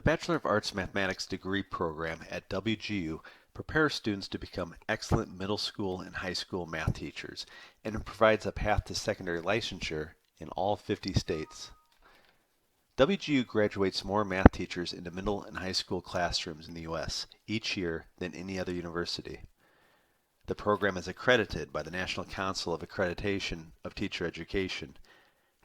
Bachelor of Arts Mathematics degree program at WGU prepares students to become excellent middle school and high school math teachers, and it provides a path to secondary licensure in all 50 states. WGU graduates more math teachers into middle and high school classrooms in the U.S. each year than any other university. The program is accredited by the National Council of Accreditation of Teacher Education,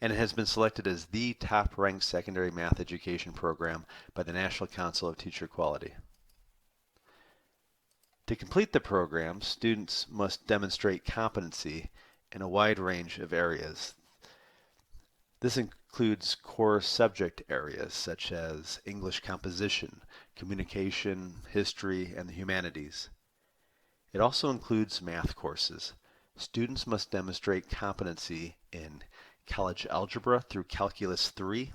and it has been selected as the top-ranked secondary math education program by the National Council of Teacher Quality. To complete the program, students must demonstrate competency in a wide range of areas. This includes core subject areas such as English composition, communication, history, and the humanities. It also includes math courses. Students must demonstrate competency in college algebra through Calculus 3,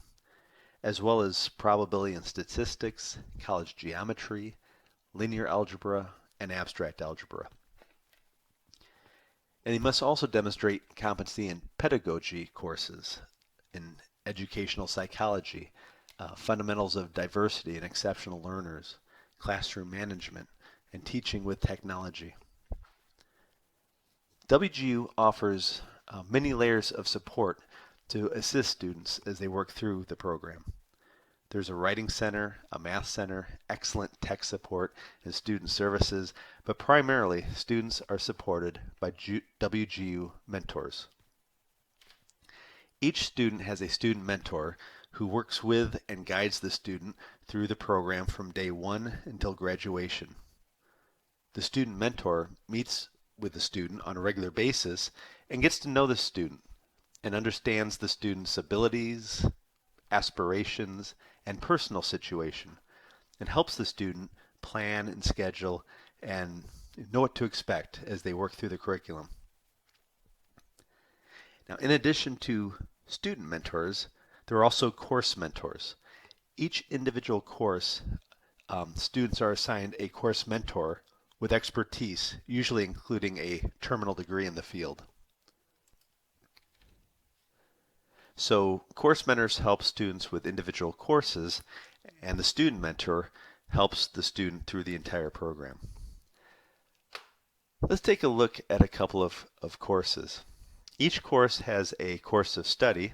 as well as probability and statistics, college geometry, linear algebra, and abstract algebra. And they must also demonstrate competency in pedagogy courses, in educational psychology, fundamentals of diversity and exceptional learners, classroom management, and teaching with technology. WGU offers many layers of support to assist students as they work through the program. There's a writing center, a math center, excellent tech support, and student services, but primarily students are supported by WGU mentors. Each student has a student mentor who works with and guides the student through the program from day one until graduation. The student mentor meets with the student on a regular basis and gets to know the student and understands the student's abilities, aspirations, and personal situation, and helps the student plan and schedule and know what to expect as they work through the curriculum. Now, in addition to student mentors, there are also course mentors. Each individual course, students are assigned a course mentor with expertise, usually including a terminal degree in the field. So course mentors help students with individual courses, and the student mentor helps the student through the entire program. Let's take a look at a couple of courses. Each course has a course of study,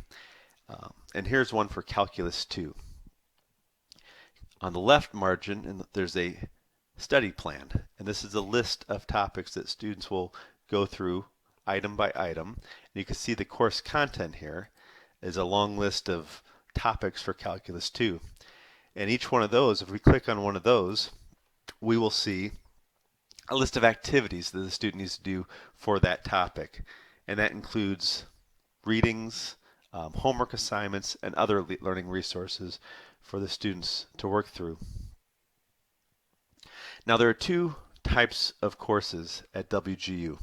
and here's one for Calculus 2. On the left margin, there's a study plan, and this is a list of topics that students will go through item by item. And you can see the course content here is a long list of topics for Calculus 2. And each one of those, if we click on one of those, we will see a list of activities that the student needs to do for that topic. And that includes readings, homework assignments, and other learning resources for the students to work through. Now, there are two types of courses at WGU.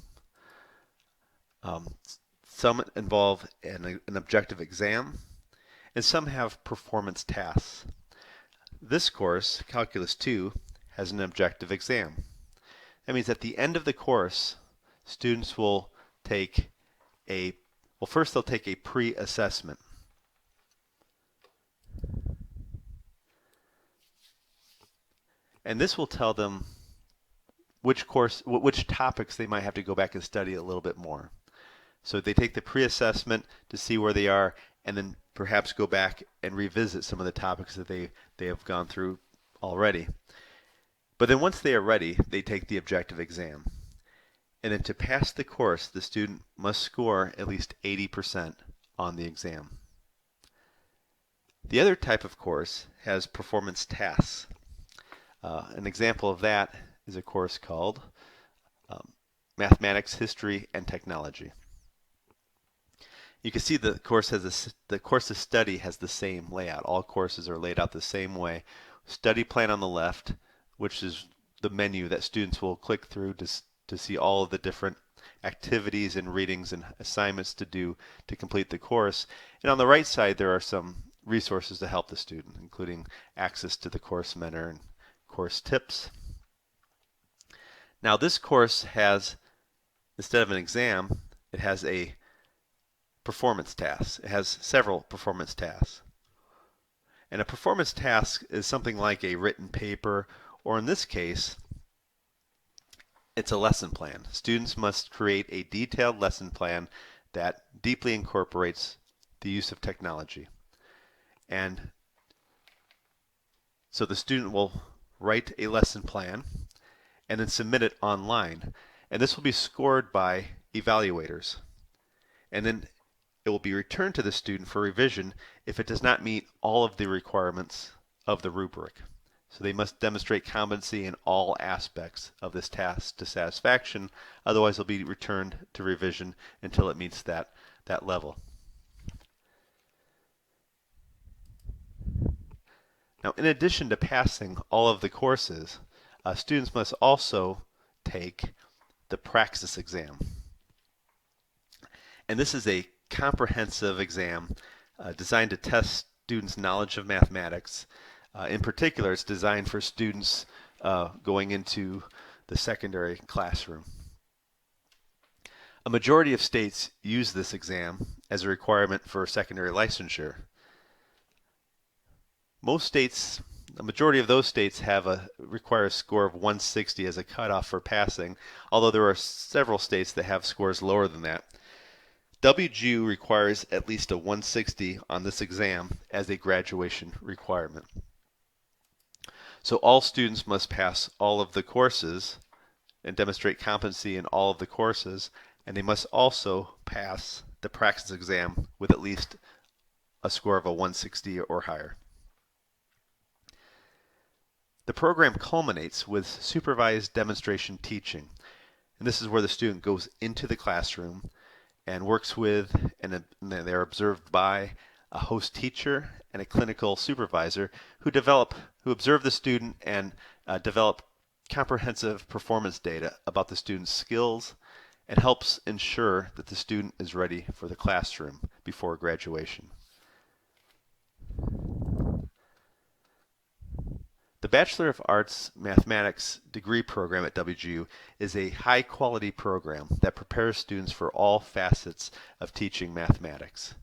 Some involve an objective exam, and some have performance tasks. This course, Calculus 2, has an objective exam. That means at the end of the course, students will take first they'll take a pre-assessment. And this will tell them which topics they might have to go back and study a little bit more. So they take the pre-assessment to see where they are, and then perhaps go back and revisit some of the topics that they have gone through already. But then once they are ready, they take the objective exam. And then to pass the course, the student must score at least 80% on the exam. The other type of course has performance tasks. An example of that is a course called Mathematics, History, and Technology. You can see the course of study has the same layout. All courses are laid out the same way. Study plan on the left, which is the menu that students will click through to see all of the different activities and readings and assignments to do to complete the course. And on the right side, there are some resources to help the student, including access to the course mentor and course tips. Now, this course has, instead of an exam, it has a performance task. It has several performance tasks. And a performance task is something like a written paper, or in this case, it's a lesson plan. Students must create a detailed lesson plan that deeply incorporates the use of technology. And so the student will write a lesson plan and then submit it online. And this will be scored by evaluators. And then it will be returned to the student for revision if it does not meet all of the requirements of the rubric. So they must demonstrate competency in all aspects of this task to satisfaction, otherwise it'll be returned to revision until it meets that level. Now, in addition to passing all of the courses, students must also take the praxis exam. And this is a comprehensive exam designed to test students' knowledge of mathematics. In particular, it's designed for students going into the secondary classroom. A majority of states use this exam as a requirement for secondary licensure. Most states, a majority of those states require a score of 160 as a cutoff for passing, although there are several states that have scores lower than that. WGU requires at least a 160 on this exam as a graduation requirement. So all students must pass all of the courses and demonstrate competency in all of the courses, and they must also pass the praxis exam with at least a score of a 160 or higher. The program culminates with supervised demonstration teaching, and this is where the student goes into the classroom and works with, and they're observed by, a host teacher and a clinical supervisor who observe the student and develop comprehensive performance data about the student's skills and helps ensure that the student is ready for the classroom before graduation. The Bachelor of Arts Mathematics degree program at WGU is a high-quality program that prepares students for all facets of teaching mathematics.